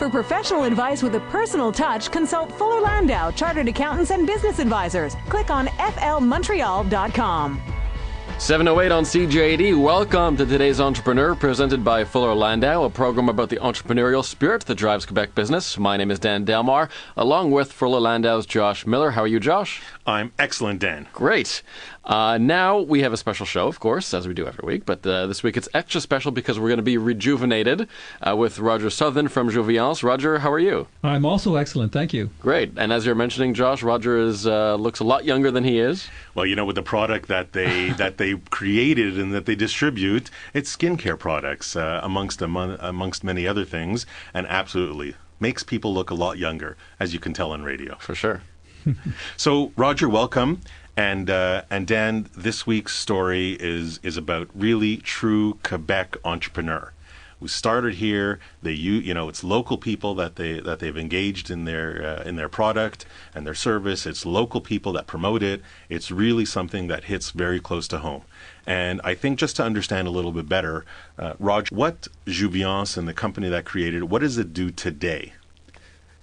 For professional advice with a personal touch, consult Fuller Landau, Chartered Accountants and Business Advisors. Click on flmontreal.com. 7:08 on CJD. Welcome to today's Entrepreneur, presented by Fuller Landau, a program about the entrepreneurial spirit that drives Quebec business. My name is Dan Delmar, along with Fuller Landau's Josh Miller. How are you, Josh? I'm excellent, Dan. Great. Now we have a special show, of course, as we do every week, but this week it's extra special because we're going to be rejuvenated with Roger Southern from Jouviance. Roger, how are you? I'm also excellent, thank you. Great. And as you're mentioning, Josh, Roger is looks a lot younger than he is. Well, you know, with the product that they created and that they distribute, it's skincare products amongst many other things, and absolutely makes people look a lot younger, as you can tell on radio. For sure. So, Roger, welcome. And Dan, this week's story is about really true Quebec entrepreneur. We started here. It's local people that they've engaged in their product and their service. It's local people that promote it. It's really something that hits very close to home. And I think just to understand a little bit better, Roger, what Jouviance and the company that created it, what does it do today?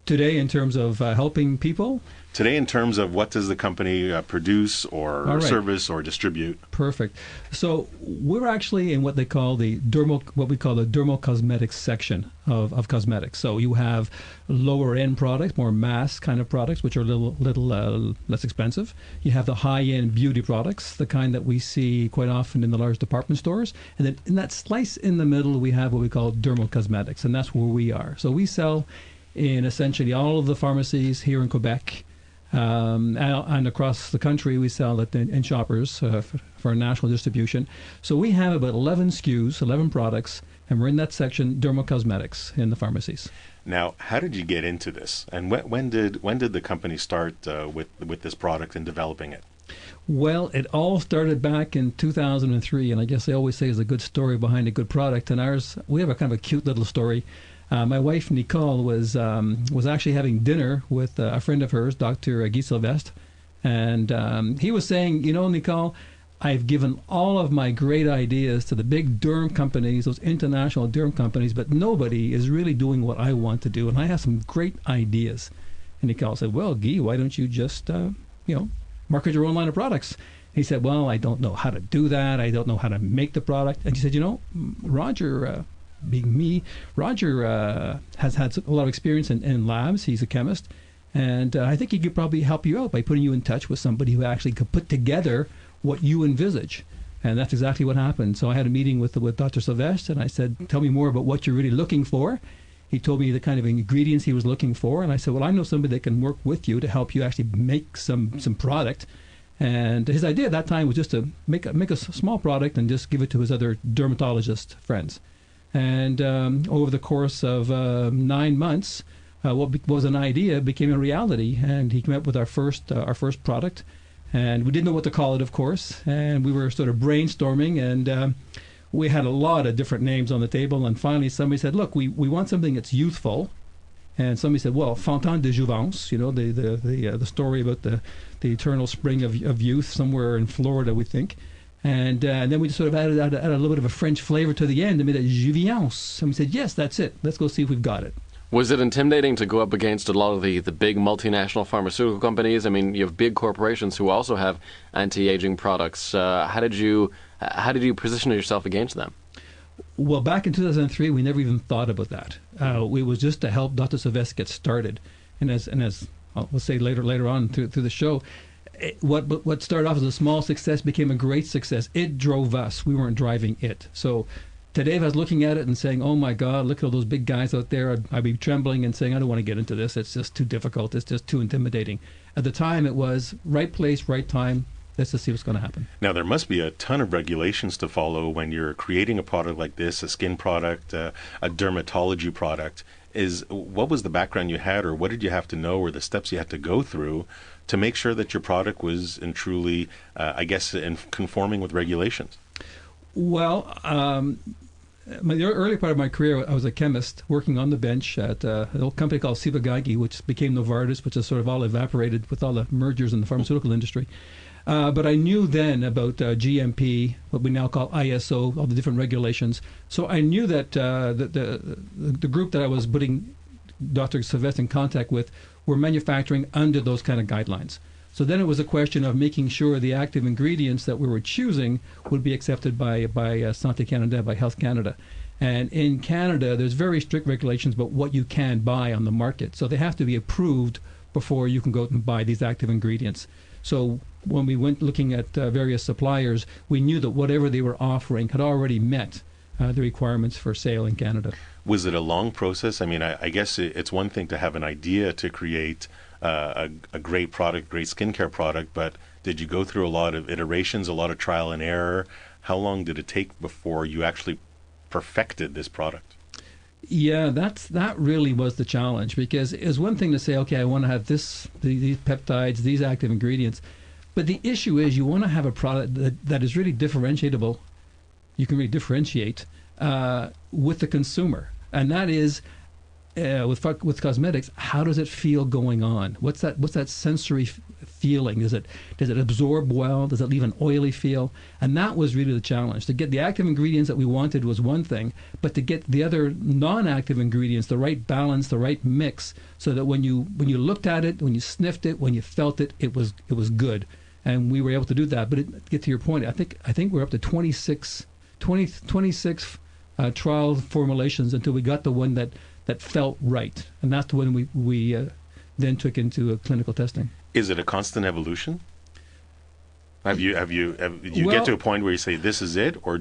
Today, in terms of helping people? Today, in terms of what does the company produce or service or distribute? Perfect. So we're actually in what we call the dermal cosmetics section of cosmetics. So you have lower end products, more mass kind of products, which are a little less expensive. You have the high end beauty products, the kind that we see quite often in the large department stores. And then in that slice in the middle, we have what we call dermal cosmetics, and that's where we are. So we sell in essentially all of the pharmacies here in Quebec. And across the country, we sell it in Shoppers for national distribution. So we have about 11 SKUs, 11 products, and we're in that section, dermal cosmetics, in the pharmacies. Now, how did you get into this? And when did the company start with this product and developing it? Well, it all started back in 2003, and I guess they always say there's a good story behind a good product. And ours, we have a kind of a cute little story. My wife, Nicole, was actually having dinner with a friend of hers, Dr. Guy Sylvestre, and he was saying, you know, Nicole, I've given all of my great ideas to the big derm companies, those international derm companies, but nobody is really doing what I want to do, and I have some great ideas. And Nicole said, well, Guy, why don't you just, market your own line of products? He said, well, I don't know how to do that. I don't know how to make the product. And she said, you know, Roger... being me, Roger has had a lot of experience in labs. He's a chemist, and I think he could probably help you out by putting you in touch with somebody who actually could put together what you envisage. And that's exactly what happened. So I had a meeting with Dr. Sylvestre, and I said, tell me more about what you're really looking for. He told me the kind of ingredients he was looking for, and I said, well, I know somebody that can work with you to help you actually make some product. And his idea at that time was just to make a small product and just give it to his other dermatologist friends. And over the course of 9 months, what was an idea became a reality. And he came up with our first product, and we didn't know what to call it, of course. And we were sort of brainstorming, and we had a lot of different names on the table. And finally, somebody said, "Look, we want something that's youthful." And somebody said, "Well, Fontaine de Jouvence, you know, the story about the eternal spring of youth somewhere in Florida, we think." And then we sort of added a little bit of a French flavor to the end and made it Jouviance. And we said, yes, that's it. Let's go see if we've got it. Was it intimidating to go up against a lot of the big multinational pharmaceutical companies? I mean, you have big corporations who also have anti-aging products. How did you position yourself against them? Well, back in 2003, we never even thought about that. It was just to help Dr. Sylvestre get started. And as we'll say later on through the show, what started off as a small success became a great success. It drove us. We weren't driving it. So today, if I was looking at it and saying, oh, my God, look at all those big guys out there, I'd be trembling and saying, I don't want to get into this. It's just too difficult. It's just too intimidating. At the time, it was right place, right time. Let's just see what's going to happen. Now, there must be a ton of regulations to follow when you're creating a product like this, a skin product, a dermatology product. What was the background you had, or what did you have to know, or the steps you had to go through to make sure that your product was in conforming with regulations? Well, the early part of my career, I was a chemist working on the bench at an old company called Sivagagi, which became Novartis, which has sort of all evaporated with all the mergers in the pharmaceutical industry. But I knew then about GMP, what we now call ISO, all the different regulations. So I knew that the group that I was putting Dr. Sylvestre in contact with were manufacturing under those kind of guidelines. So then it was a question of making sure the active ingredients that we were choosing would be accepted by Santé Canada, by Health Canada. And in Canada, there's very strict regulations about what you can buy on the market. So they have to be approved before you can go out and buy these active ingredients. So when we went looking at various suppliers, we knew that whatever they were offering had already met the requirements for sale in Canada. Was it a long process? I mean, I guess it's one thing to have an idea to create a great product, great skincare product, but did you go through a lot of iterations, a lot of trial and error? How long did it take before you actually perfected this product? Yeah, that really was the challenge, because it's one thing to say, okay, I want to have these peptides, these active ingredients, but the issue is you want to have a product that is really differentiable. You can really differentiate with the consumer, and that is with cosmetics. How does it feel going on? What's that sensory feeling? Does it absorb well? Does it leave an oily feel? And that was really the challenge. To get the active ingredients that we wanted was one thing, but to get the other non-active ingredients, the right balance, the right mix, so that when you looked at it, when you sniffed it, when you felt it, it was good. And we were able to do that. But to get to your point, I think we're up to 26 trial formulations until we got the one that felt right, and that's the one we then took into clinical testing. Is it a constant evolution? Have you get to a point where you say this is it, or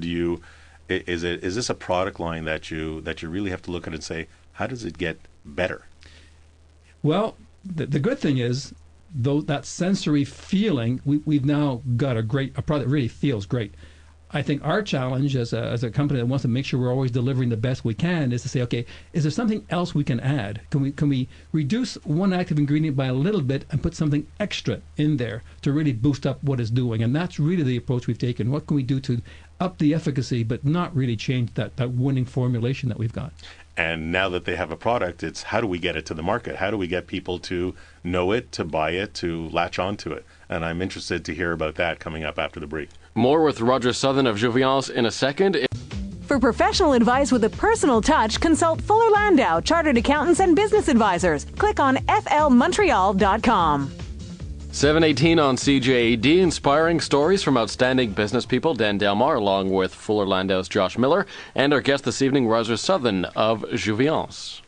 is this a product line that you really have to look at and say, how does it get better? Well, the good thing is, though, that sensory feeling, we've now got a product that really feels great. I think our challenge as a company that wants to make sure we're always delivering the best we can is to say, okay, is there something else we can add? Can we reduce one active ingredient by a little bit and put something extra in there to really boost up what it's doing? And that's really the approach we've taken. What can we do to up the efficacy but not really change that winning formulation that we've got? And now that they have a product, it's how do we get it to the market? How do we get people to know it, to buy it, to latch onto it? And I'm interested to hear about that coming up after the break. More with Roger Southern of Jouviance in a second. For professional advice with a personal touch, consult Fuller Landau, Chartered Accountants and Business Advisors. Click on flmontreal.com. 7:18 on CJAD, inspiring stories from outstanding business people. Dan Delmar, along with Fuller Landau's Josh Miller, and our guest this evening, Roger Southern of Jouviance.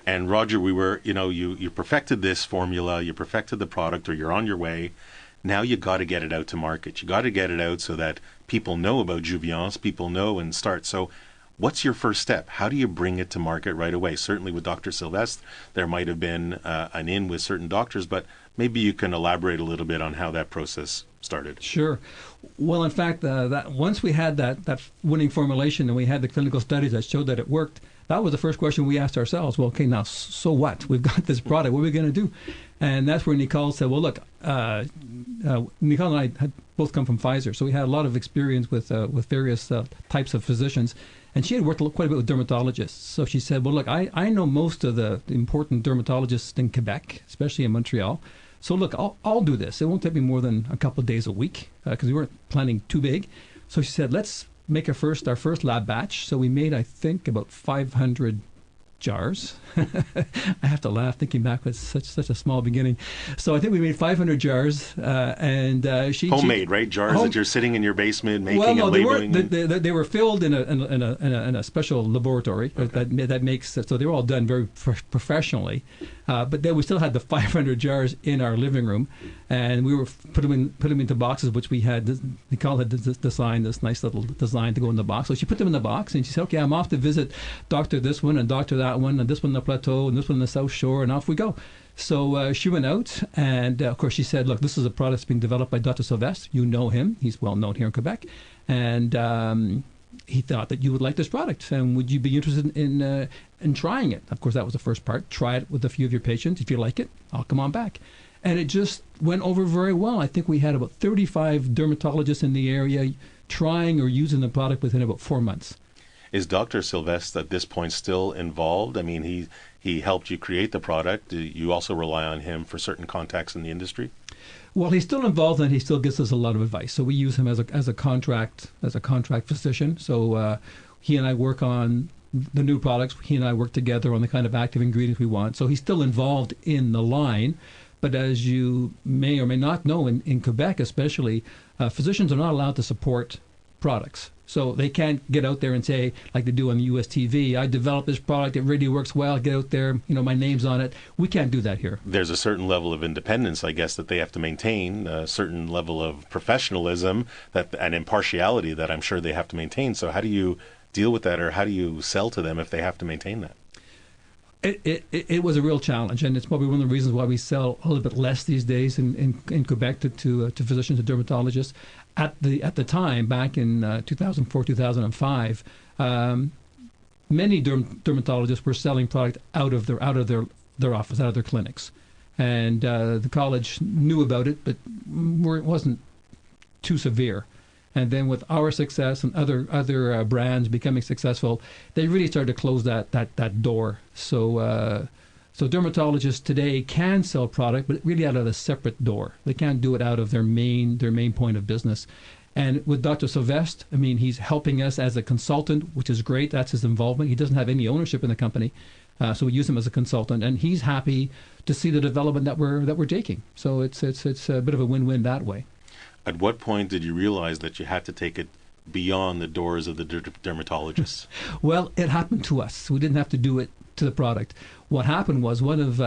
And Roger, you perfected this formula, you perfected the product, or you're on your way. Now you got to get it out to market. You got to get it out so that people know about Jouviance, people know and start. So what's your first step? How do you bring it to market right away? Certainly with Dr. Sylvestre, there might have been an in with certain doctors, but maybe you can elaborate a little bit on how that process started. Sure. Well, in fact, that once we had that winning formulation and we had the clinical studies that showed that it worked, that was the first question we asked ourselves. Well, okay, now, so what? We've got this product. What are we going to do? And that's where Nicole said, well, look, Nicole and I had both come from Pfizer, so we had a lot of experience with various types of physicians. And she had worked quite a bit with dermatologists. So she said, well, look, I know most of the important dermatologists in Quebec, especially in Montreal. So look, I'll do this. It won't take me more than a couple of days a week because we weren't planning too big. So she said, let's make our first lab batch. So we made, I think, about 500 jars. I have to laugh thinking back. It's such a small beginning. So I think we made 500 jars, and she homemade, right? Jars that you're sitting in your basement making and labeling. They were filled in a special laboratory that makes it. So they were all done very professionally. But then we still had the 500 jars in our living room, and we were put them into boxes, which we had. Nicole had designed this nice little design to go in the box. So she put them in the box, and she said, "Okay, I'm off to visit Doctor this one and Doctor that one, and this one in the Plateau, and this one in the South Shore, and off we go." So she went out, and of course she said, "Look, this is a product that's being developed by Dr. Sylvestre. You know him; he's well known here in Quebec, and." He thought that you would like this product, and would you be interested in trying it? Of course, that was the first part. Try it with a few of your patients. If you like it, I'll come on back. And it just went over very well. I think we had about 35 dermatologists in the area trying or using the product within about 4 months. Is Dr. Sylvestre at this point still involved? I mean, he helped you create the product. Do you also rely on him for certain contacts in the industry? Well, he's still involved and he still gives us a lot of advice. So we use him as a contract physician. So he and I work on the new products. He and I work together on the kind of active ingredients we want. So he's still involved in the line. But as you may or may not know, in Quebec especially, physicians are not allowed to support products. So they can't get out there and say, like they do on US TV, I developed this product, it really works well, get out there, my name's on it. We can't do that here. There's a certain level of independence, I guess, that they have to maintain, a certain level of professionalism and impartiality that I'm sure they have to maintain. So how do you deal with that, or how do you sell to them if they have to maintain that? It was a real challenge, and it's probably one of the reasons why we sell a little bit less these days in Quebec to physicians and dermatologists. At the time, back in 2004, 2005, many dermatologists were selling product out of their office, out of their clinics, and the college knew about it, but it wasn't too severe. And then with our success and other brands becoming successful, they really started to close that door. So dermatologists today can sell product, but really out of a separate door. They can't do it out of their main point of business. And with Dr. Sylvestre, he's helping us as a consultant, which is great. That's his involvement. He doesn't have any ownership in the company, so we use him as a consultant, and he's happy to see the development that we're taking. So it's a bit of a win-win that way. At what point did you realize that you had to take it beyond the doors of the dermatologists? Well, it happened to us. We didn't have to do it to the product. What happened was one of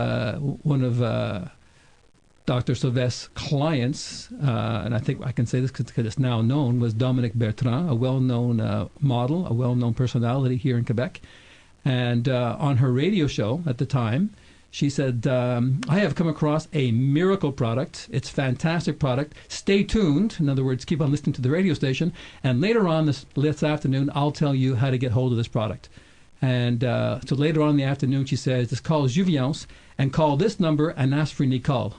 Dr. Sylvestre's clients, and I think I can say this because it's now known, was Dominique Bertrand, a well-known model, a well-known personality here in Quebec. And on her radio show at the time, she said, I have come across a miracle product. It's a fantastic product. Stay tuned. In other words, keep on listening to the radio station. And later on this afternoon, I'll tell you how to get hold of this product. And so later on in the afternoon, she says, this call is Jouviance, and call this number and ask for Nicole.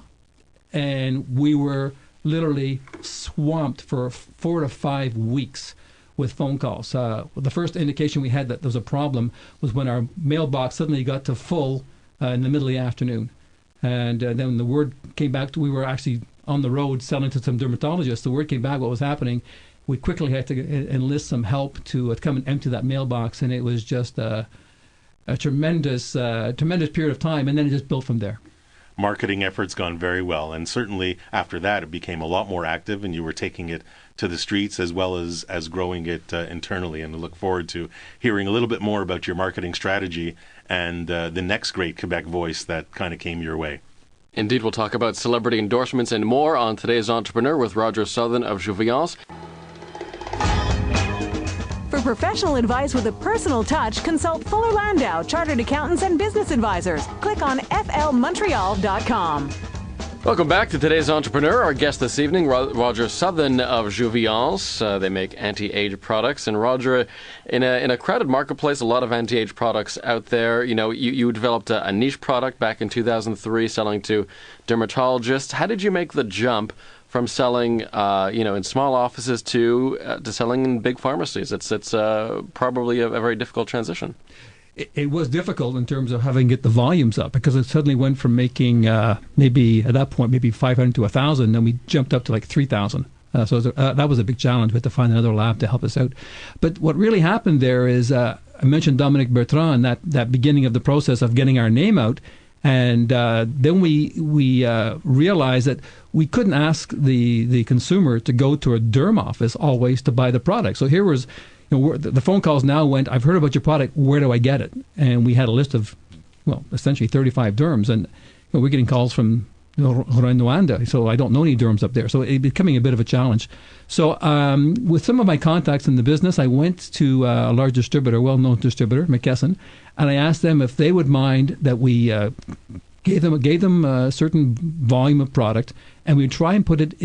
And we were literally swamped for 4 to 5 weeks with phone calls. The first indication we had that there was a problem was when our mailbox suddenly got to full in the middle of the afternoon. And then the word came back, we were actually on the road selling to some dermatologists. The word came back what was happening. We quickly had to enlist some help to come and empty that mailbox, and it was just a tremendous period of time, and then it just built from there. Marketing efforts gone very well, and certainly after that it became a lot more active, and you were taking it to the streets as well as growing it internally. And I look forward to hearing a little bit more about your marketing strategy and the next great Quebec voice that kind of came your way. Indeed, we'll talk about celebrity endorsements and more on today's Entrepreneur with Roger Southern of Jouviance. For professional advice with a personal touch, consult Fuller Landau, Chartered Accountants and Business Advisors. Click on flmontreal.com. Welcome back to today's Entrepreneur. Our guest this evening, Roger Southern of Jouviance. They make anti-age products. And Roger, in a crowded marketplace, a lot of anti-age products out there. You developed a niche product back in 2003, selling to dermatologists. How did you make the jump from selling, in small offices to selling in big pharmacies? It's probably a very difficult transition. It was difficult in terms of having to get the volumes up, because it suddenly went from making maybe at that point maybe 500 to 1,000, then we jumped up to like 3,000. So that was a big challenge. We had to find another lab to help us out. But what really happened there is I mentioned Dominique Bertrand, that beginning of the process of getting our name out. And then we realized that we couldn't ask the consumer to go to a derm office always to buy the product. So here was, the phone calls now went, I've heard about your product, where do I get it? And we had a list of, essentially 35 derms. And we're getting calls from Rwanda, so I don't know any derms up there. So it's becoming a bit of a challenge. So with some of my contacts in the business, I went to a large distributor, well-known distributor, McKesson, and I asked them if they would mind that we gave them a certain volume of product, and we'd try and put it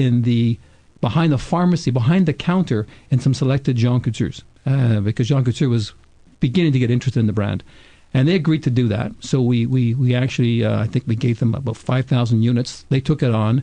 behind the pharmacy, behind the counter, in some selected Jean Coutures, because Jean Couture was beginning to get interested in the brand. And they agreed to do that. So we actually, I think we gave them about 5,000 units. They took it on.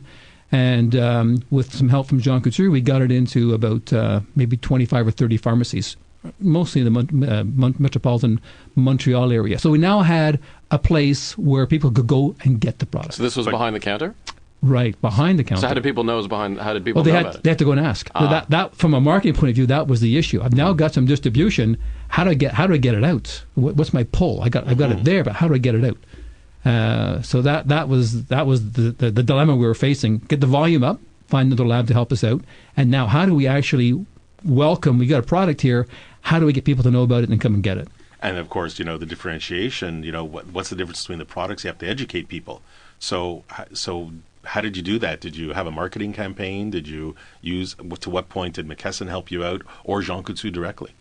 And with some help from Jean Couture, we got it into about maybe 25 or 30 pharmacies, mostly in the metropolitan Montreal area. So we now had a place where people could go and get the product. So this was behind the counter? Right, behind the counter. So how did people know it was behind? How did people Well, know about it? they had to go and ask. That from a marketing point of view, that was the issue. I've now got some distribution. How do I get it out? What's my pull? I've got it there, but how do I get it out? So that was the dilemma we were facing. Get the volume up, find another lab to help us out, and now how do we actually welcome? We got a product here. How do we get people to know about it and come and get it? And of course, the differentiation. What's the difference between the products? You have to educate people. So how did you do that? Did you have a marketing campaign? Did you use, to what point did McKesson help you out, or Jean Coutu directly?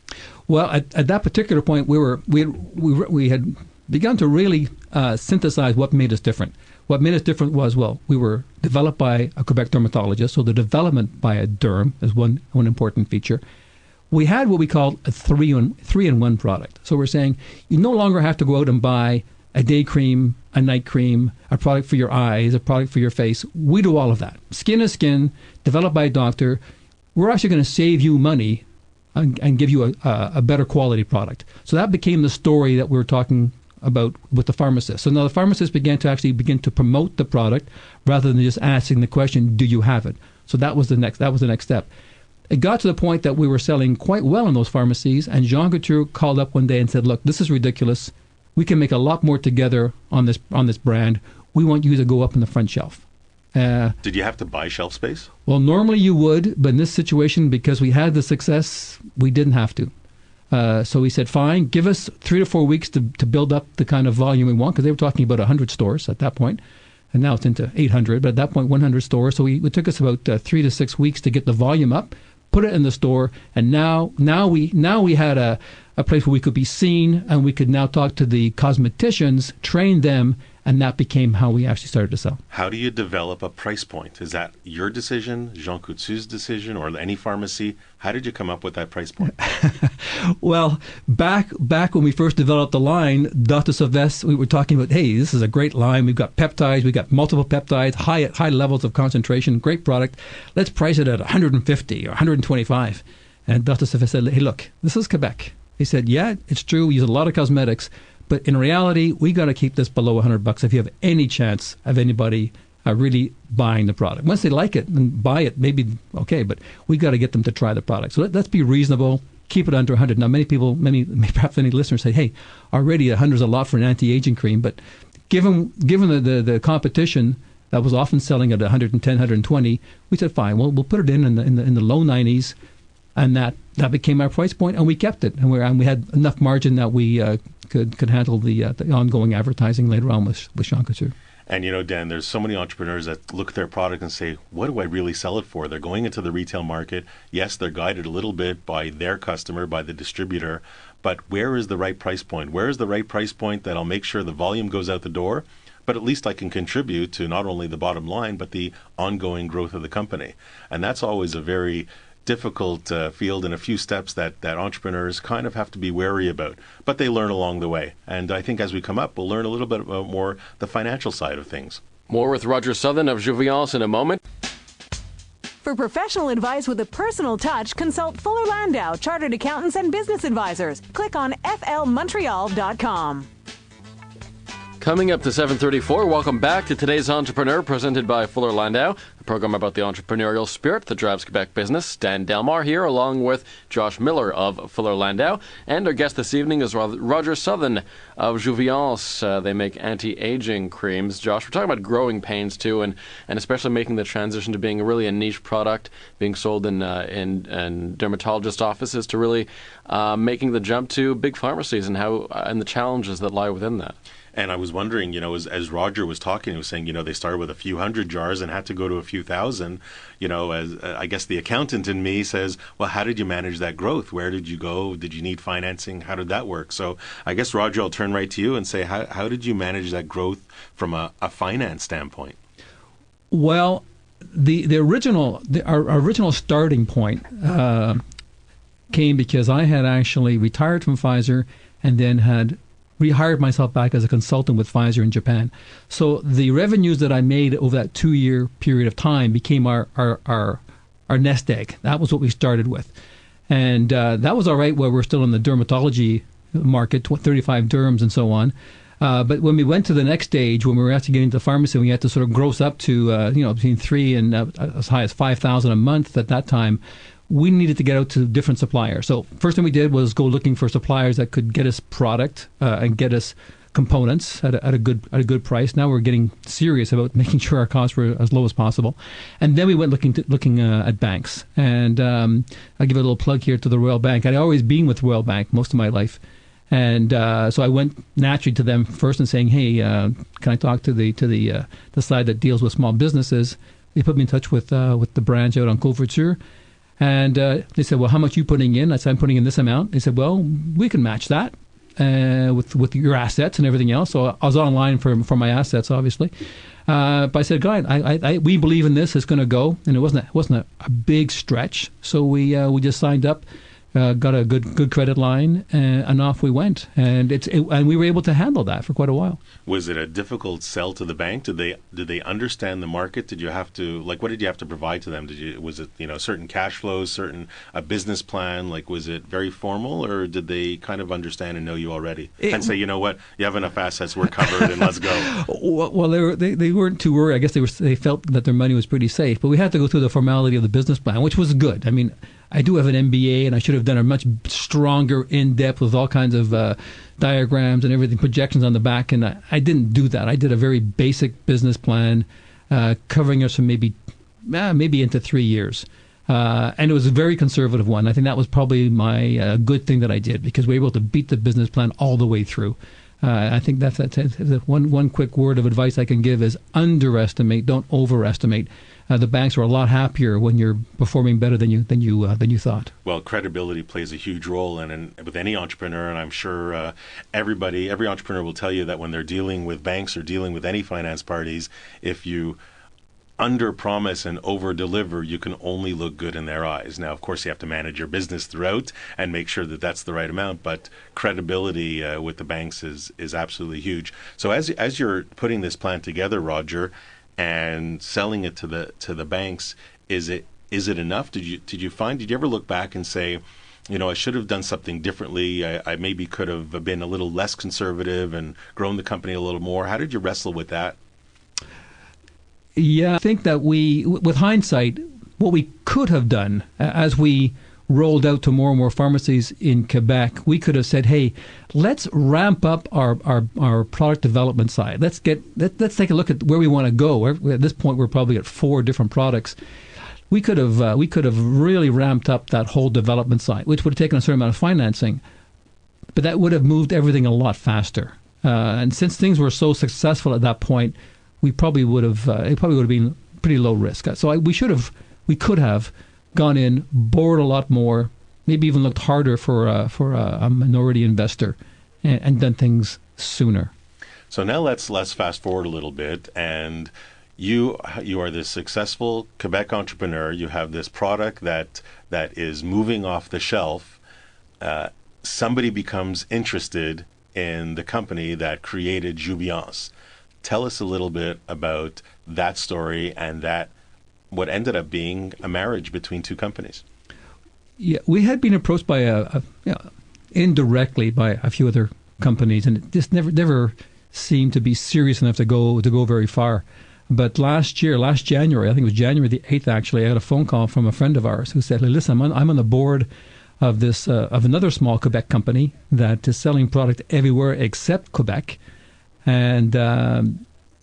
Well, at that particular point, we had begun to really synthesize what made us different. What made us different was, we were developed by a Quebec dermatologist, so the development by a derm is one important feature. We had what we called a three-in-one product. So we're saying you no longer have to go out and buy a day cream, a night cream, a product for your eyes, a product for your face. We do all of that. Skin is skin, developed by a doctor. We're actually going to save you money and give you a better quality product. So that became the story that we were talking about with the pharmacist. So now the pharmacist begin to promote the product rather than just asking the question, do you have it? So that was the next step. It got to the point that we were selling quite well in those pharmacies, and Jean Coutu called up one day and said, look, this is ridiculous. We can make a lot more together on this brand. We want you to go up in the front shelf. Did you have to buy shelf space? Well, normally you would, but in this situation, because we had the success, we didn't have to. So we said, fine, give us 3 to 4 weeks to build up the kind of volume we want, because they were talking about 100 stores at that point, and now it's into 800, but at that point, 100 stores. So it took us about 3 to 6 weeks to get the volume up, put it in the store, and now we had a place where we could be seen, and we could now talk to the cosmeticians, train them, and that became how we actually started to sell. How do you develop a price point? Is that your decision, Jean Coutu's decision, or any pharmacy? How did you come up with that price point? Well, back when we first developed the line, Dr. Sylvestre, we were talking about, hey, this is a great line. We've got peptides. We've got multiple peptides, high levels of concentration, great product. Let's price it at 150 or 125. And Dr. Sylvestre said, hey, look, this is Quebec. He said, yeah, it's true. We use a lot of cosmetics. But in reality, we got to keep this below $100 if you have any chance of anybody really buying the product. Once they like it and buy it, maybe okay, but we got to get them to try the product. So let's be reasonable, keep it under 100. Now, perhaps any listeners say, hey, already 100 is a lot for an anti-aging cream, but given the competition that was often selling at 110, 120, we said, fine, we'll put it in the low 90s, and that became our price point, and we kept it, and we had enough margin that we could handle the ongoing advertising later on with Jean Coutu. And Dan, there's so many entrepreneurs that look at their product and say, what do I really sell it for? They're going into the retail market. Yes, they're guided a little bit by their customer, by the distributor, but where is the right price point? Where is the right price point that'll make sure the volume goes out the door, but at least I can contribute to not only the bottom line, but the ongoing growth of the company? And that's always a very difficult field, and a few steps that entrepreneurs kind of have to be wary about, but they learn along the way. And I think as we come up, we'll learn a little bit about more the financial side of things. More with Roger Southern of Jouviance in a moment. For professional advice with a personal touch, consult Fuller Landau, Chartered Accountants and Business Advisors. Click on flmontreal.com. Coming up to 7:34, welcome back to today's Entrepreneur, presented by Fuller Landau, the program about the entrepreneurial spirit that drives Quebec business. Dan Delmar here, along with Josh Miller of Fuller Landau. And our guest this evening is Roger Southern of Jouviance. They make anti-aging creams. Josh, we're talking about growing pains too, and especially making the transition to being really a niche product, being sold in dermatologist offices, to really making the jump to big pharmacies and and the challenges that lie within that. And I was wondering, as Roger was talking, he was saying, they started with a few hundred jars and had to go to a few thousand. As I guess the accountant in me says, well, how did you manage that growth? Where did you go? Did you need financing? How did that work? So I guess, Roger, I'll turn right to you and say, how did you manage that growth from a finance standpoint? Well, our original starting point came because I had actually retired from Pfizer and then had rehired myself back as a consultant with Pfizer in Japan. So the revenues that I made over that 2-year period of time became our nest egg. That was what we started with. And that was all right while we're still in the dermatology market, 35 derms and so on. But when we went to the next stage, when we were actually getting to the pharmacy, we had to sort of gross up to between 3 and as high as 5,000 a month at that time. We needed to get out to different suppliers. So first thing we did was go looking for suppliers that could get us product and get us components at a good price. Now we're getting serious about making sure our costs were as low as possible, and then we went looking at banks. And I'll give a little plug here to the Royal Bank. I'd always been with Royal Bank most of my life, and so I went naturally to them first and saying, "Hey, can I talk to the side that deals with small businesses?" They put me in touch with the branch out on Côte-Verture. And they said, "Well, how much are you putting in?" I said, "I'm putting in this amount." They said, "Well, we can match that with your assets and everything else." So I was online for my assets, obviously. But I said, "God, we believe in this. It's going to go." And it wasn't a big stretch. So we just signed up, got a good credit line, and off we went. And and we were able to handle that for quite a while. Was it a difficult sell to the bank? Did they understand the market? Did you have to, like, what did you have to provide to them? Was it certain cash flows, a business plan? Like, was it very formal, or did they kind of understand and know you already and say, "You know what, you have enough assets, we're covered, and let's go"? Well, they weren't too worried. I guess they felt that their money was pretty safe. But we had to go through the formality of the business plan, which was good. I mean, I do have an MBA, and I should have done a much stronger in-depth with all kinds of diagrams and everything, projections on the back, and I didn't do that. I did a very basic business plan covering us for maybe into 3 years. And it was a very conservative one. I think that was probably my good thing that I did, because we were able to beat the business plan all the way through. I think that's one quick word of advice I can give is underestimate, don't overestimate. The banks are a lot happier when you're performing better than you thought. Well, credibility plays a huge role, and with any entrepreneur, and I'm sure every entrepreneur will tell you that when they're dealing with banks or dealing with any finance parties, if you under-promise and over-deliver, you can only look good in their eyes. Now, of course, you have to manage your business throughout and make sure that that's the right amount, but credibility with the banks is absolutely huge. So as you're putting this plan together, Roger, and selling it to the banks, is it enough? Did you ever look back and say, I should have done something differently? I maybe could have been a little less conservative and grown the company a little more. How did you wrestle with that? Yeah, I think that with hindsight, what we could have done as we rolled out to more and more pharmacies in Quebec, we could have said, "Hey, let's ramp up our product development side. Let's take a look at where we want to go." At this point, we're probably at 4 different products. We could have really ramped up that whole development side, which would have taken a certain amount of financing, but that would have moved everything a lot faster. And since things were so successful at that point, we probably would have been pretty low risk. So we could have gone in, borrowed a lot more, maybe even looked harder for a minority investor, and done things sooner. So now let's fast forward a little bit, and you are this successful Quebec entrepreneur. You have this product that is moving off the shelf. Somebody becomes interested in the company that created Jouviance. Tell us a little bit about that story and what ended up being a marriage between 2 companies. Yeah, we had been approached by indirectly by a few other companies, and it just never seemed to be serious enough to go very far. But last January, I think it was January the 8th, actually, I got a phone call from a friend of ours who said, "Hey, listen, I'm on the board of this of another small Quebec company that is selling product everywhere except Quebec, and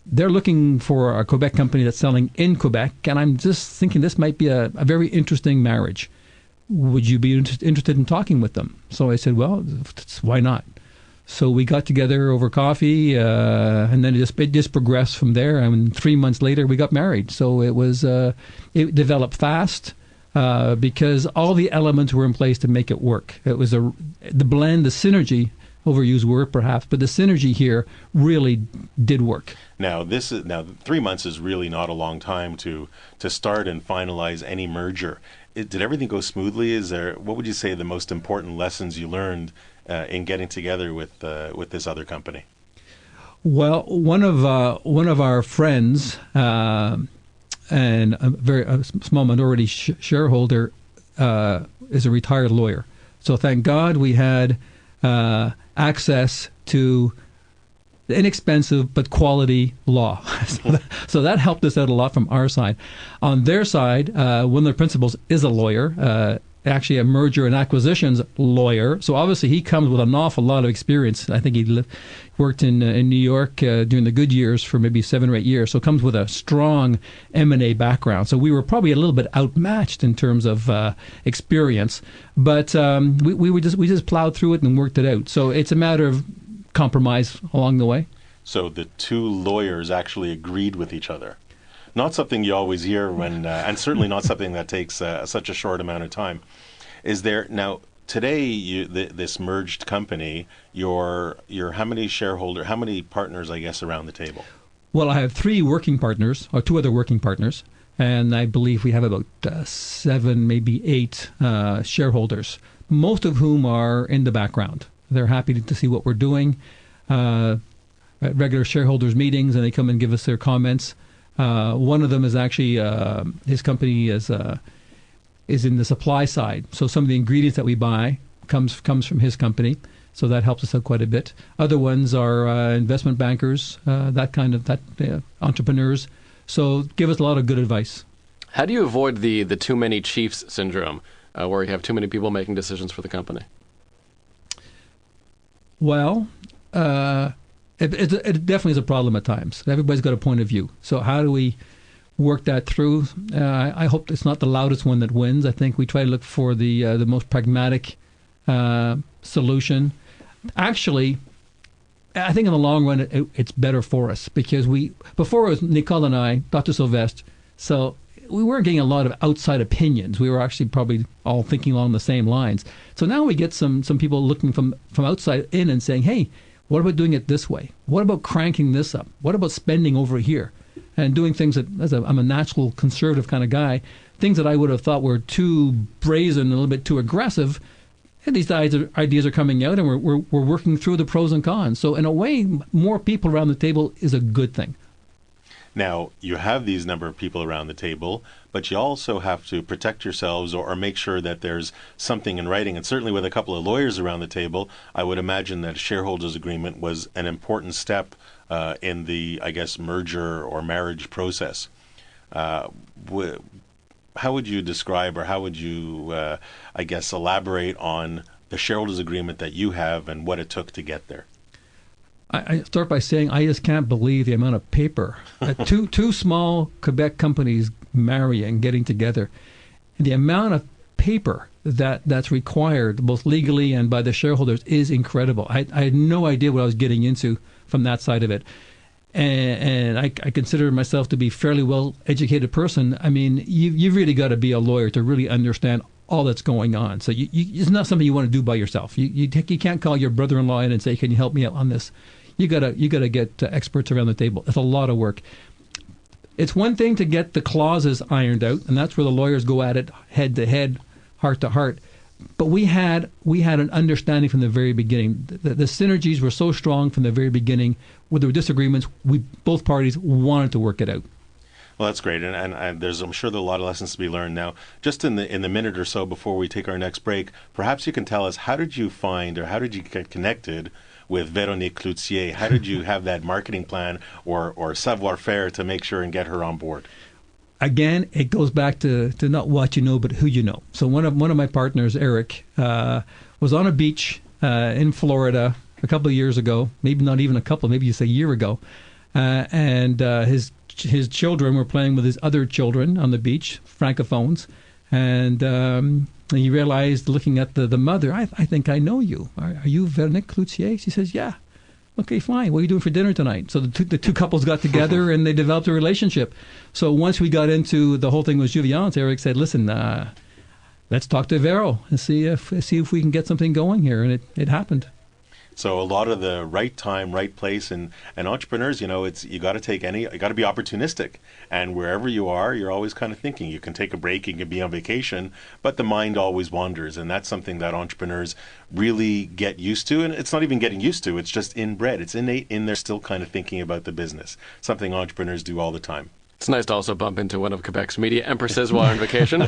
they're looking for a Quebec company that's selling in Quebec, and I'm just thinking this might be a very interesting marriage. Would you be interested in talking with them?" So I said, "Well, why not?" So we got together over coffee, and then it just progressed from there. And 3 months later, we got married. So it developed fast because all the elements were in place to make it work. It was the blend, the synergy. Overused word perhaps, but the synergy here really did work. Now 3 months is really not a long time to start and finalize any merger. Did everything go smoothly? What would you say the most important lessons you learned in getting together with this other company? Well, one of our friends and a small minority shareholder is a retired lawyer. So thank God we had access to inexpensive but quality law. So that helped us out a lot from our side. On their side, one of the principals is a lawyer, actually a merger and acquisitions lawyer. So obviously he comes with an awful lot of experience. I think he worked in New York during the good years for maybe 7 or 8 years. So comes with a strong M&A background. So we were probably a little bit outmatched in terms of experience, but we just plowed through it and worked it out. So it's a matter of compromise along the way. So the two lawyers actually agreed with each other. Not something you always hear when, and certainly not something that takes such a short amount of time. Is there now today this merged company? You're how many partners, I guess, around the table? Well, I have 3 working partners, or 2 other working partners, and I believe we have about 7, maybe 8 shareholders, most of whom are in the background. They're happy to see what we're doing at regular shareholders meetings, and they come and give us their comments. One of them is actually his company is in the supply side, so some of the ingredients that we buy comes from his company, so that helps us out quite a bit. Other ones are investment bankers, entrepreneurs, so give us a lot of good advice. How do you avoid the too many chiefs syndrome, where you have too many people making decisions for the company? Well, it definitely is a problem at times. Everybody's got a point of view. So how do we work that through? I hope it's not the loudest one that wins. I think we try to look for the most pragmatic solution. Actually, I think in the long run, it's better for us because before it was Nicole and I, Dr. Sylvestre, so we weren't getting a lot of outside opinions. We were actually probably all thinking along the same lines. So now we get some people looking from outside in and saying, hey, what about doing it this way? What about cranking this up? What about spending over here? And doing things that, I'm a natural conservative kind of guy, things that I would have thought were too brazen, a little bit too aggressive. And these ideas are coming out, and we're working through the pros and cons. So in a way, more people around the table is a good thing. Now, you have these number of people around the table, but you also have to protect yourselves or make sure that there's something in writing. And certainly with a couple of lawyers around the table, I would imagine that a shareholders agreement was an important step in the, I guess, merger or marriage process. How would you describe, or how would you, I guess, elaborate on the shareholders agreement that you have and what it took to get there? I start by saying I just can't believe the amount of paper. Two small Quebec companies marrying, getting together. And the amount of paper that's required, both legally and by the shareholders, is incredible. I had no idea what I was getting into from that side of it. And I consider myself to be a fairly well-educated person. I mean, you've really got to be a lawyer to really understand all that's going on. So it's not something you want to do by yourself. You can't call your brother-in-law in and say, can you help me out on this? You gotta get experts around the table. It's a lot of work. It's one thing to get the clauses ironed out, and that's where the lawyers go at it head to head, heart to heart. But we had an understanding from the very beginning. The synergies were so strong from the very beginning. With the disagreements, both parties wanted to work it out. Well, that's great, and I'm sure there are a lot of lessons to be learned now. Just in the minute or so before we take our next break, perhaps you can tell us, how did you get connected with Véronique Cloutier? How did you have that marketing plan or savoir-faire to make sure and get her on board? Again, it goes back to not what you know, but who you know. So one of my partners, Eric, was on a beach in Florida a couple of years ago, maybe not even a couple, maybe just a year ago, and his children were playing with his other children on the beach, francophones, and he realized, looking at the mother, I think I know you. Are you Véronique Cloutier? She says, yeah. Okay, fine. What are you doing for dinner tonight? So the two couples got together and they developed a relationship. So once we got into the whole thing with Jouviance, Eric said, listen, let's talk to Vero and see if we can get something going here. And it happened. So a lot of the right time, right place, and entrepreneurs, you got to be opportunistic, and wherever you are, you're always kind of thinking. You can take a break, you can be on vacation, but the mind always wanders, and that's something that entrepreneurs really get used to. And it's not even getting used to; it's just inbred. It's innate in there, still kind of thinking about the business. Something entrepreneurs do all the time. It's nice to also bump into one of Quebec's media empresses while on vacation.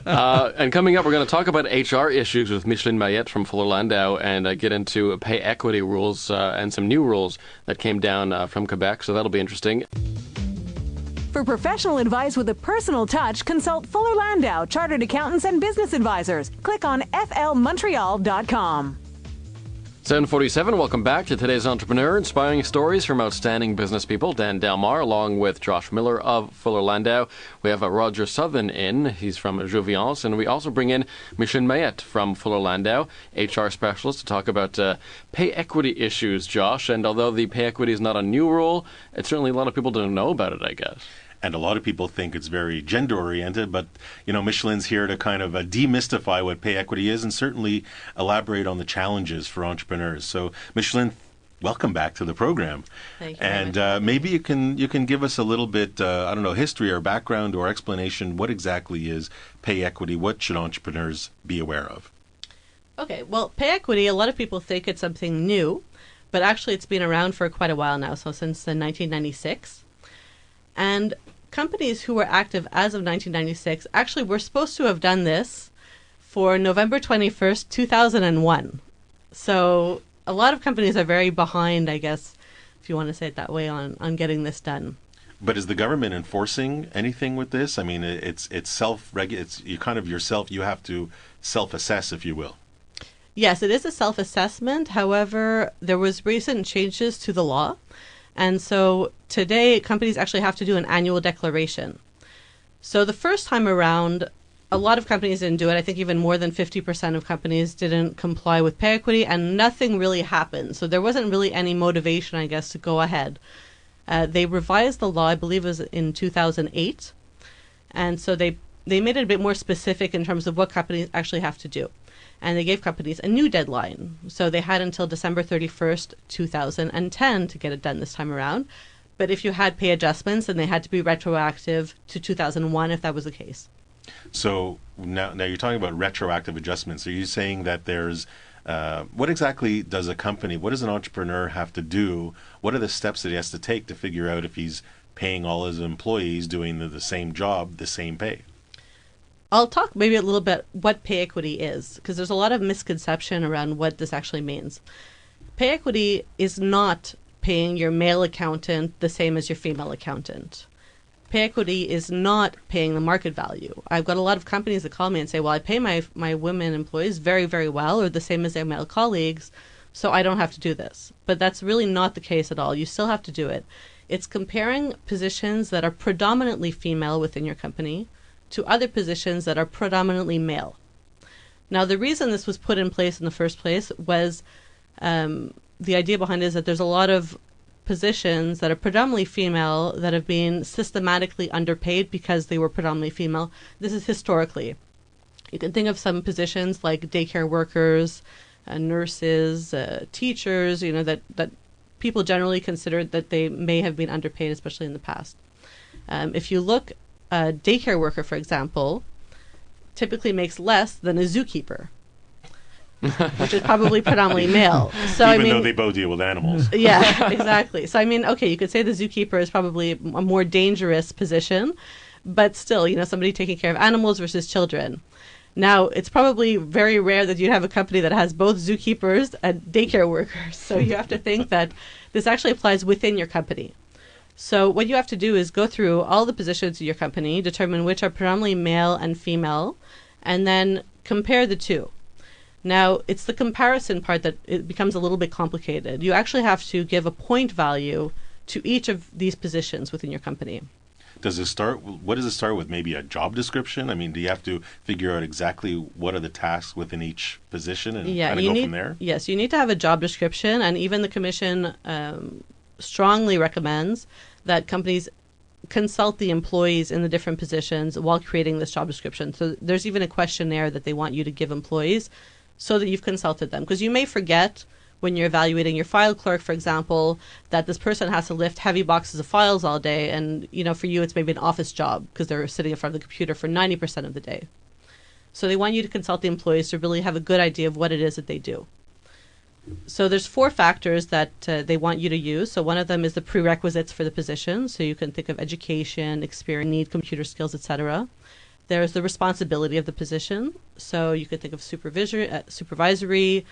And coming up, we're going to talk about HR issues with Micheline Mayette from Fuller Landau and get into pay equity rules and some new rules that came down from Quebec. So that'll be interesting. For professional advice with a personal touch, consult Fuller Landau, Chartered Accountants and Business Advisors. Click on flmontreal.com. 747, welcome back to today's Entrepreneur, inspiring stories from outstanding business people. Dan Delmar, along with Josh Miller of Fuller Landau. We have Roger Southern in. He's from Jouviance. And we also bring in Micheline Mayette from Fuller Landau, HR specialist, to talk about pay equity issues, Josh. And although the pay equity is not a new rule, it's certainly a lot of people don't know about it, I guess. And a lot of people think it's very gender-oriented, but, Micheline's here to kind of demystify what pay equity is and certainly elaborate on the challenges for entrepreneurs. So, Micheline, welcome back to the program. Thank you. And maybe you can give us a little bit, history or background or explanation. What exactly is pay equity? What should entrepreneurs be aware of? Okay, well, pay equity, a lot of people think it's something new, but actually it's been around for quite a while now, so since 1996. And companies who were active as of 1996 actually were supposed to have done this for November 21st, 2001. So a lot of companies are very behind, I guess, if you want to say it that way, on getting this done. But is the government enforcing anything with this? I mean, it's you kind of yourself, you have to self-assess, if you will. Yes, it is a self-assessment. However, there was recent changes to the law. And so today, companies actually have to do an annual declaration. So the first time around, a lot of companies didn't do it. I think even more than 50% of companies didn't comply with pay equity, and nothing really happened. So there wasn't really any motivation, I guess, to go ahead. They revised the law, I believe it was in 2008. And so they made it a bit more specific in terms of what companies actually have to do. And they gave companies a new deadline. So they had until December 31st, 2010 to get it done this time around. But if you had pay adjustments, then they had to be retroactive to 2001 if that was the case. So now you're talking about retroactive adjustments. Are you saying that there's what exactly does what does an entrepreneur have to do? What are the steps that he has to take to figure out if he's paying all his employees doing the same job, the same pay? I'll talk maybe a little bit what pay equity is, because there's a lot of misconception around what this actually means. Pay equity is not paying your male accountant the same as your female accountant. Pay equity is not paying the market value. I've got a lot of companies that call me and say, well, I pay my women employees very, very well, or the same as their male colleagues, so I don't have to do this. But that's really not the case at all. You still have to do it. It's comparing positions that are predominantly female within your company to other positions that are predominantly male. Now, the reason this was put in place in the first place was the idea behind it is that there's a lot of positions that are predominantly female that have been systematically underpaid because they were predominantly female. This is historically. You can think of some positions like daycare workers, nurses, teachers, that people generally considered that they may have been underpaid, especially in the past. If you look, a daycare worker, for example, typically makes less than a zookeeper, which is probably predominantly male. So Even though they both deal with animals. Yeah, exactly. So okay, you could say the zookeeper is probably a more dangerous position, but still, somebody taking care of animals versus children. Now, it's probably very rare that you'd have a company that has both zookeepers and daycare workers. So you have to think that this actually applies within your company. So what you have to do is go through all the positions in your company, determine which are predominantly male and female, and then compare the two. Now, it's the comparison part that it becomes a little bit complicated. You actually have to give a point value to each of these positions within your company. What does it start with? Maybe a job description? I mean, do you have to figure out exactly what are the tasks within each position and kind of go from there? Yes, you need to have a job description, and even the commission strongly recommends that companies consult the employees in the different positions while creating this job description. So there's even a questionnaire that they want you to give employees so that you've consulted them. Because you may forget when you're evaluating your file clerk, for example, that this person has to lift heavy boxes of files all day. And, for you, it's maybe an office job because they're sitting in front of the computer for 90% of the day. So they want you to consult the employees to really have a good idea of what it is that they do. So there's 4 factors that they want you to use. So one of them is the prerequisites for the position. So you can think of education, experience, need computer skills, etc. There's the responsibility of the position. So you could think of supervisory,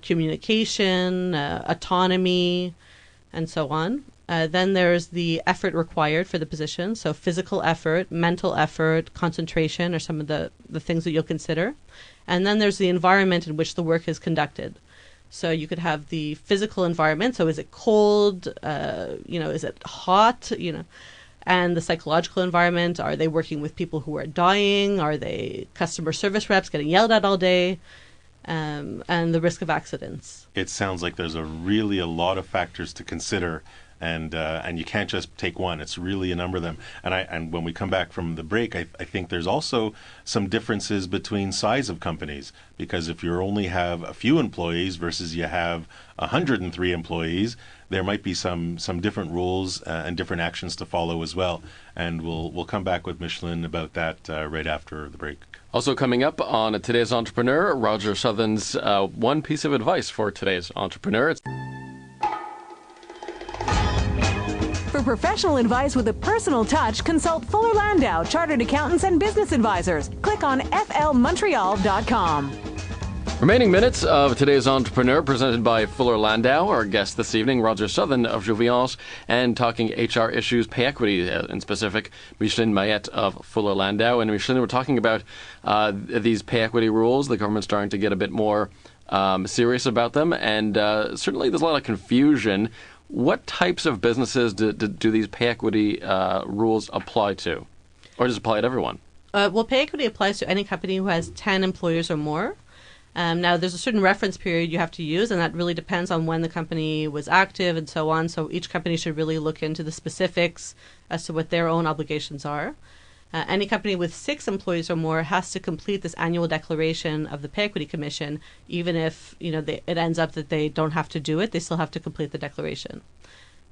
communication, autonomy, and so on. Then there's the effort required for the position. So physical effort, mental effort, concentration are some of the things that you'll consider. And then there's the environment in which the work is conducted. So you could have the physical environment. So is it cold? Is it hot? And the psychological environment. Are they working with people who are dying? Are they customer service reps getting yelled at all day? And the risk of accidents. It sounds like there's really a lot of factors to consider, and you can't just take one. It's really a number of them. And when we come back from the break, I think there's also some differences between size of companies, because if you only have a few employees versus you have 103 employees, there might be some different rules and different actions to follow as well. And we'll come back with Michelin about that right after the break. Also coming up on Today's Entrepreneur, Roger Southern's one piece of advice for today's entrepreneur. For professional advice with a personal touch, consult Fuller Landau, Chartered Accountants and Business Advisors. Click on flmontreal.com. Remaining minutes of today's Entrepreneur presented by Fuller Landau. Our guest this evening, Roger Southern of Jouviance, and talking HR issues, pay equity in specific, Michelin Mayette of Fuller Landau. And Michelin, we're talking about these pay equity rules. The government's starting to get a bit more serious about them, and certainly there's a lot of confusion. What types of businesses do these pay equity rules apply to? Or does it apply to everyone? Well, pay equity applies to any company who has 10 employers or more. Now, there's a certain reference period you have to use, and that really depends on when the company was active and so on. So each company should really look into the specifics as to what their own obligations are. Any company with 6 employees or more has to complete this annual declaration of the Pay Equity Commission, even if it ends up that they don't have to do it. They still have to complete the declaration.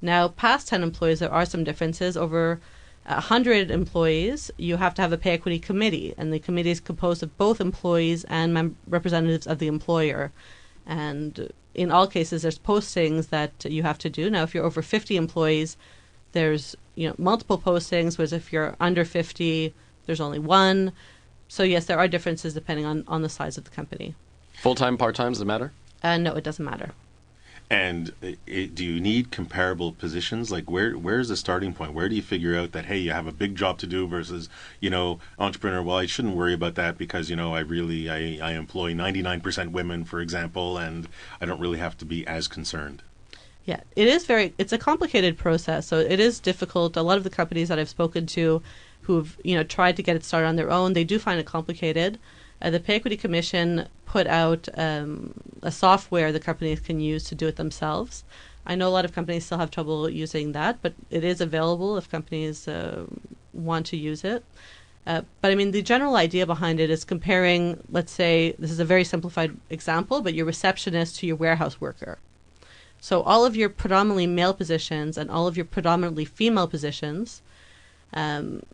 Now, past 10 employees, there are some differences. Over 100 employees, you have to have a pay equity committee, and the committee is composed of both employees and representatives of the employer. And in all cases, there's postings that you have to do. Now, if you're over 50 employees, there's multiple postings, whereas if you're under 50, there's only one. So yes, there are differences depending on the size of the company. Full-time, part-time, does it matter? No, it doesn't matter. And do you need comparable positions? Like where's the starting point? Where do you figure out that, hey, you have a big job to do versus, entrepreneur, well, I shouldn't worry about that because, I employ 99% women, for example, and I don't really have to be as concerned. Yeah, it's a complicated process. So it is difficult. A lot of the companies that I've spoken to who've, tried to get it started on their own, they do find it complicated. The Pay Equity Commission put out a software the companies can use to do it themselves. I know a lot of companies still have trouble using that, but it is available if companies want to use it. But I mean, the general idea behind it is comparing, let's say, this is a very simplified example, but your receptionist to your warehouse worker. So all of your predominantly male positions and all of your predominantly female positions,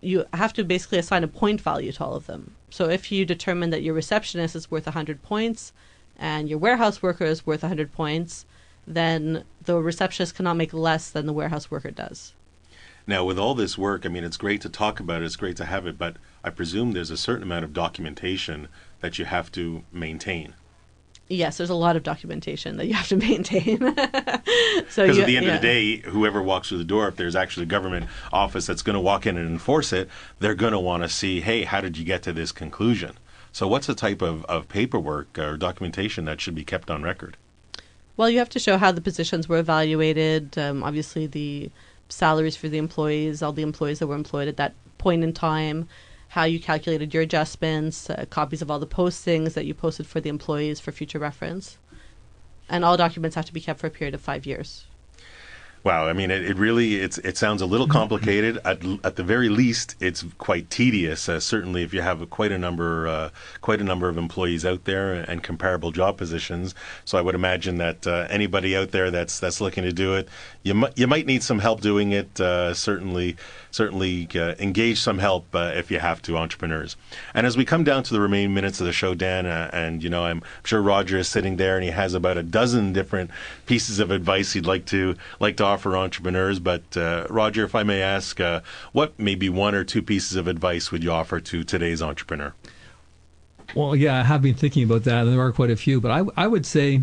you have to basically assign a point value to all of them. So if you determine that your receptionist is worth 100 points and your warehouse worker is worth 100 points, then the receptionist cannot make less than the warehouse worker does. Now, with all this work, I mean, it's great to talk about it, it's great to have it, but I presume there's a certain amount of documentation that you have to maintain. Yes, there's a lot of documentation that you have to maintain. Because at the end of the day, whoever walks through the door, if there's actually a government office that's going to walk in and enforce it, they're going to want to see, hey, how did you get to this conclusion? So what's the type of paperwork or documentation that should be kept on record? Well, you have to show how the positions were evaluated, obviously the salaries for the employees, all the employees that were employed at that point in time, how you calculated your adjustments, copies of all the postings that you posted for the employees for future reference. And all documents have to be kept for a period of 5 years. Wow, I mean, it really it sounds a little complicated. At the very least, it's quite tedious. Certainly, if you have quite a number of employees out there and comparable job positions. So I would imagine that anybody out there that's looking to do it, you might need some help doing it. Certainly engage some help if you have to, entrepreneurs. And as we come down to the remaining minutes of the show, Dan, and I'm sure Roger is sitting there and he has about a dozen different pieces of advice he'd like to offer entrepreneurs. But Roger, if I may ask, what maybe one or two pieces of advice would you offer to today's entrepreneur? Well, yeah, I have been thinking about that, and there are quite a few. But I would say,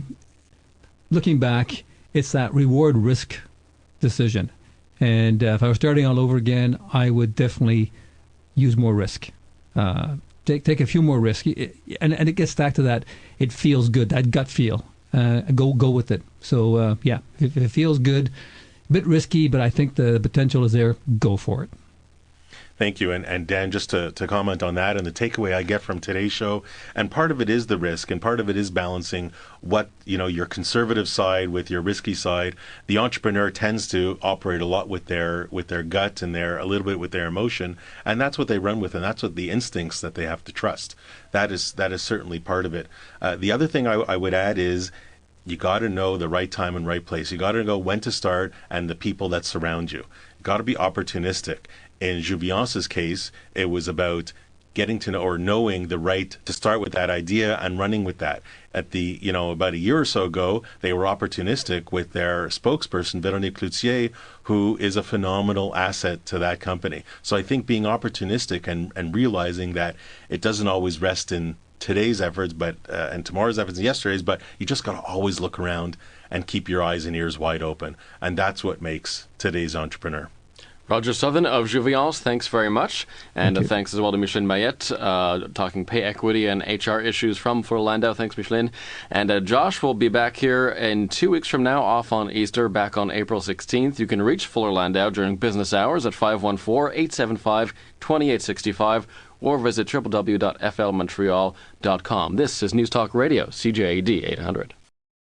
looking back, it's that reward risk decision. And if I was starting all over again, I would definitely use more risk. Take a few more risks, and it gets back to that. It feels good, that gut feel. Go with it. So if it feels good, a bit risky, but I think the potential is there. Go for it. Thank you. And Dan, just to comment on that, and the takeaway I get from today's show, and part of it is the risk, and part of it is balancing what, your conservative side with your risky side. The entrepreneur tends to operate a lot with their gut and a little bit with their emotion, and that's what they run with, and that's what the instincts that they have to trust. That is certainly part of it. The other thing I would add is, you got to know the right time and right place. You got to know when to start and the people that surround you. Got to be opportunistic. In Jouviance's case, it was about getting to know or knowing the right to start with that idea and running with that. At about a year or so ago, they were opportunistic with their spokesperson, Véronique Cloutier, who is a phenomenal asset to that company. So I think being opportunistic and realizing that it doesn't always rest in today's efforts, but and tomorrow's efforts and yesterday's, but you just got to always look around and keep your eyes and ears wide open. And that's what makes today's entrepreneur. Roger Southern of Jouviance, thanks very much. And thanks as well to Micheline Mayette, talking pay equity and HR issues from Fuller Landau. Thanks, Micheline. And Josh will be back here in 2 weeks from now, off on Easter, back on April 16th. You can reach Fuller Landau during business hours at 514-875-2865 or visit www.flmontreal.com. This is News Talk Radio, CJAD 800.